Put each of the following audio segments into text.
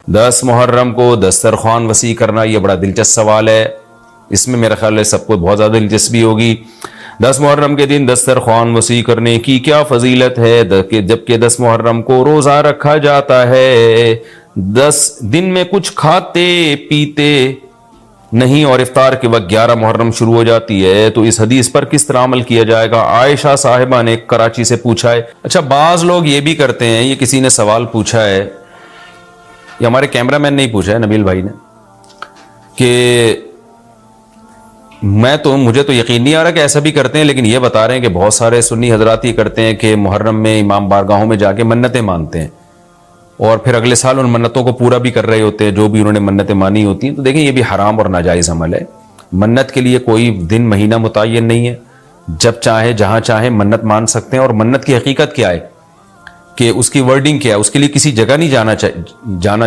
10 محرم کو دسترخوان وسیع کرنا، یہ بڑا دلچسپ سوال ہے، اس میں میرا خیال ہے سب کو بہت زیادہ دلچسپی ہوگی۔ 10 محرم کے دن دسترخوان وسیع کرنے کی کیا فضیلت ہے، جبکہ 10 محرم کو روزہ رکھا جاتا ہے، 10 دن میں کچھ کھاتے پیتے نہیں اور افطار کے وقت 11 محرم شروع ہو جاتی ہے، تو اس حدیث پر کس طرح عمل کیا جائے گا؟ عائشہ صاحبہ نے کراچی سے پوچھا ہے۔ اچھا، بعض لوگ یہ بھی کرتے ہیں، یہ کسی نے سوال پوچھا ہے، یہ ہمارے کیمرہ مین نے ہی پوچھا ہے، نبیل بھائی نے، کہ مجھے تو یقین نہیں آ رہا کہ ایسا بھی کرتے ہیں، لیکن یہ بتا رہے ہیں کہ بہت سارے سنی حضرات یہ کرتے ہیں کہ محرم میں امام بارگاہوں میں جا کے منتیں مانتے ہیں اور پھر اگلے سال ان منتوں کو پورا بھی کر رہے ہوتے ہیں جو بھی انہوں نے منتیں مانی ہوتی ہیں۔ تو دیکھیں، یہ بھی حرام اور ناجائز عمل ہے۔ منت کے لیے کوئی دن مہینہ متعین نہیں ہے، جب چاہے جہاں چاہے منت مان سکتے ہیں، اور منت کی حقیقت کیا ہے کہ اس کی ورڈنگ کیا ہے، اس کے لیے کسی جگہ نہیں جانا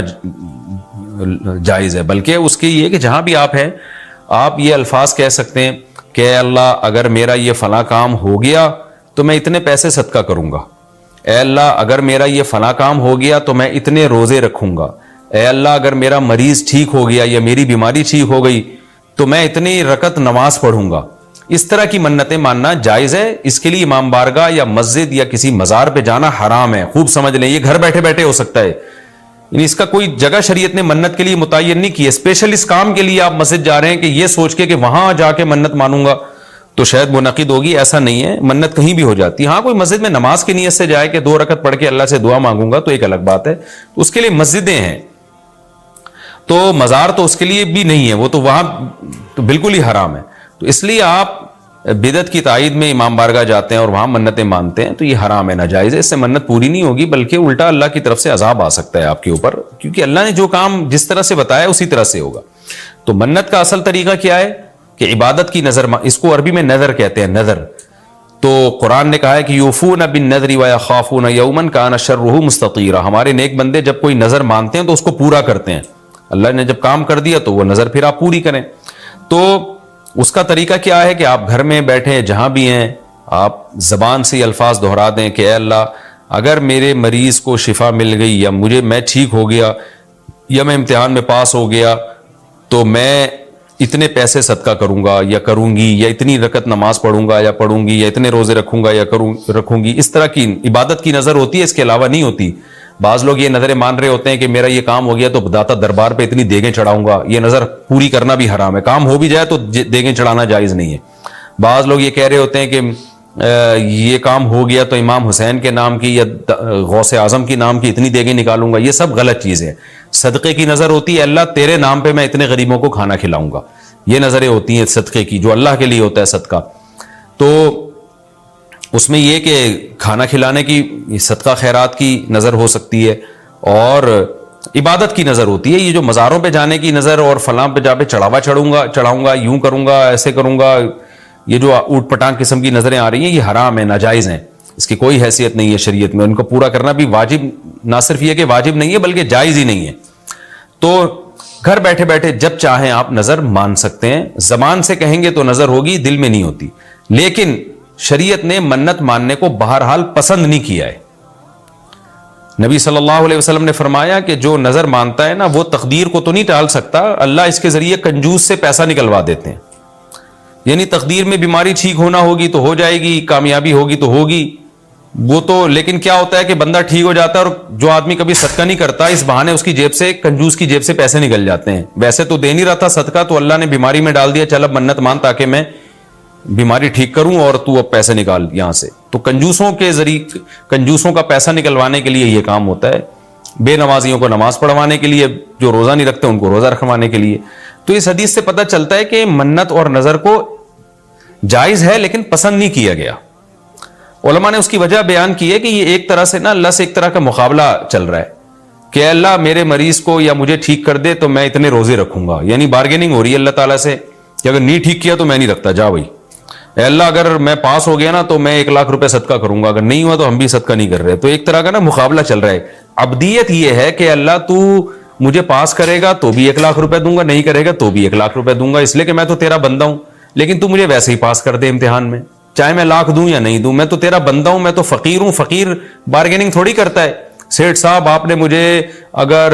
جائز ہے، بلکہ اس کے یہ کہ جہاں بھی آپ ہیں آپ یہ الفاظ کہہ سکتے ہیں کہ اے اللہ اگر میرا یہ فلاں کام ہو گیا تو میں اتنے پیسے صدقہ کروں گا، اے اللہ اگر میرا یہ فلاں کام ہو گیا تو میں اتنے روزے رکھوں گا، اے اللہ اگر میرا مریض ٹھیک ہو گیا یا میری بیماری ٹھیک ہو گئی تو میں اتنی رکعت نماز پڑھوں گا۔ اس طرح کی منتیں ماننا جائز ہے، اس کے لیے امام بارگاہ یا مسجد یا کسی مزار پہ جانا حرام ہے۔ خوب سمجھ لیں، یہ گھر بیٹھے بیٹھے ہو سکتا ہے، یعنی اس کا کوئی جگہ شریعت نے منت کے لیے متعین نہیں کی ہے۔ اسپیشل اس کام کے لیے آپ مسجد جا رہے ہیں کہ یہ سوچ کے کہ وہاں جا کے منت مانوں گا تو شاید منعقد ہوگی، ایسا نہیں ہے، منت کہیں بھی ہو جاتی ہے۔ ہاں، کوئی مسجد میں نماز کی نیت سے جائے کہ 2 رکعت پڑھ کے اللہ سے دعا مانگوں گا تو ایک الگ بات ہے، اس کے لیے مسجدیں ہیں، تو مزار تو اس کے لیے بھی نہیں ہے، وہ تو وہاں تو بالکل ہی حرام ہے۔ تو اس لیے آپ بدعت کی تائید میں امام بارگاہ جاتے ہیں اور وہاں منتیں مانتے ہیں تو یہ حرام ہے، ناجائز ہے، اس سے منت پوری نہیں ہوگی بلکہ الٹا اللہ کی طرف سے عذاب آ سکتا ہے آپ کے اوپر، کیونکہ اللہ نے جو کام جس طرح سے بتایا اسی طرح سے ہوگا۔ تو منت کا اصل طریقہ کیا ہے کہ عبادت کی نظر، اس کو عربی میں نظر کہتے ہیں، نظر۔ تو قرآن نے کہا ہے کہ یوفون بالنذر ویخافون یوما کان شرہ مستطیرا، ہمارے نیک بندے جب کوئی نظر مانتے ہیں تو اس کو پورا کرتے ہیں، اللہ نے جب کام کر دیا تو وہ نظر پھر آپ پوری کریں۔ تو اس کا طریقہ کیا ہے کہ آپ گھر میں بیٹھیں، جہاں بھی ہیں، آپ زبان سے یہ الفاظ دہرا دیں کہ اے اللہ اگر میرے مریض کو شفا مل گئی یا میں ٹھیک ہو گیا یا میں امتحان میں پاس ہو گیا تو میں اتنے پیسے صدقہ کروں گا یا کروں گی، یا اتنی رکعت نماز پڑھوں گا یا پڑھوں گی، یا اتنے روزے رکھوں گا یا رکھوں گی۔ اس طرح کی عبادت کی نظر ہوتی ہے، اس کے علاوہ نہیں ہوتی۔ بعض لوگ یہ نظریں مان رہے ہوتے ہیں کہ میرا یہ کام ہو گیا تو داتا دربار پہ اتنی دیگیں چڑھاؤں گا، یہ نظر پوری کرنا بھی حرام ہے، کام ہو بھی جائے تو دیگیں چڑھانا جائز نہیں ہے۔ بعض لوگ یہ کہہ رہے ہوتے ہیں کہ یہ کام ہو گیا تو امام حسین کے نام کی یا غوث اعظم کی نام کی اتنی دیگیں نکالوں گا، یہ سب غلط چیزیں۔ صدقے کی نظر ہوتی ہے اللہ تیرے نام پہ میں اتنے غریبوں کو کھانا کھلاؤں گا، یہ نظریں ہوتی ہیں صدقے کی، جو اللہ کے لیے ہوتا ہے صدقہ۔ تو اس میں یہ کہ کھانا کھلانے کی، صدقہ خیرات کی نظر ہو سکتی ہے، اور عبادت کی نظر ہوتی ہے۔ یہ جو مزاروں پہ جانے کی نظر اور فلاں پہ جا پہ چڑھاؤں گا، یوں کروں گا، ایسے کروں گا، یہ جو اوٹ پٹانگ قسم کی نظریں آ رہی ہیں یہ حرام ہے، ناجائز ہیں، اس کی کوئی حیثیت نہیں ہے شریعت میں، ان کو پورا کرنا بھی واجب، نہ صرف یہ کہ واجب نہیں ہے بلکہ جائز ہی نہیں ہے۔ تو گھر بیٹھے بیٹھے جب چاہیں آپ نظر مان سکتے ہیں، زبان سے کہیں گے تو نظر ہوگی، دل میں نہیں ہوتی، لیکن شریعت نے منت ماننے کو بہرحال پسند نہیں کیا ہے۔ نبی صلی اللہ علیہ وسلم نے فرمایا کہ جو نظر مانتا ہے نا وہ تقدیر کو تو نہیں ٹال سکتا، اللہ اس کے ذریعے کنجوس سے پیسہ نکلوا دیتے ہیں، یعنی تقدیر میں بیماری ٹھیک ہونا ہوگی تو ہو جائے گی، کامیابی ہوگی تو ہوگی، وہ تو، لیکن کیا ہوتا ہے کہ بندہ ٹھیک ہو جاتا ہے اور جو آدمی کبھی صدقہ نہیں کرتا اس بہانے اس کی جیب سے، کنجوس کی جیب سے پیسے نکل جاتے ہیں، ویسے تو دے نہیں رہا تھا صدقہ تو اللہ نے بیماری میں ڈال دیا، چل اب منت مان تاکہ میں بیماری ٹھیک کروں اور تو اب پیسے نکال یہاں سے۔ تو کنجوسوں کے ذریعے، کنجوسوں کا پیسہ نکلوانے کے لیے یہ کام ہوتا ہے، بے نمازیوں کو نماز پڑھوانے کے لیے، جو روزہ نہیں رکھتے ان کو روزہ رکھوانے کے لیے۔ تو اس حدیث سے پتہ چلتا ہے کہ منت اور نظر کو جائز ہے لیکن پسند نہیں کیا گیا۔ علماء نے اس کی وجہ بیان کی ہے کہ یہ ایک طرح سے نا اللہ سے ایک طرح کا مقابلہ چل رہا ہے کہ اللہ میرے مریض کو یا مجھے ٹھیک کر دے تو میں اتنے روزے رکھوں گا، یعنی بارگیننگ ہو رہی ہے اللہ تعالیٰ سے کہ اگر نہیں ٹھیک کیا تو میں نہیں رکھتا، جا بھائی، اے اللہ اگر میں پاس ہو گیا نا تو میں 1,00,000 روپے صدقہ کروں گا، اگر نہیں ہوا تو ہم بھی صدقہ نہیں کر رہے۔ تو ایک طرح کا نا مقابلہ چل رہا ہے۔ عبدیت یہ ہے کہ اللہ تو مجھے پاس کرے گا تو بھی 1,00,000 روپے دوں گا، نہیں کرے گا تو بھی 1,00,000 روپے دوں گا، اس لیے کہ میں تو تیرا بندہ ہوں، لیکن تو مجھے ویسے ہی پاس کر دے امتحان میں، چاہے میں 1,00,000 دوں یا نہیں دوں، میں تو تیرا بندہ ہوں، میں تو فقیر ہوں۔ فقیر بارگیننگ تھوڑی کرتا ہے، سیٹھ صاحب آپ نے مجھے اگر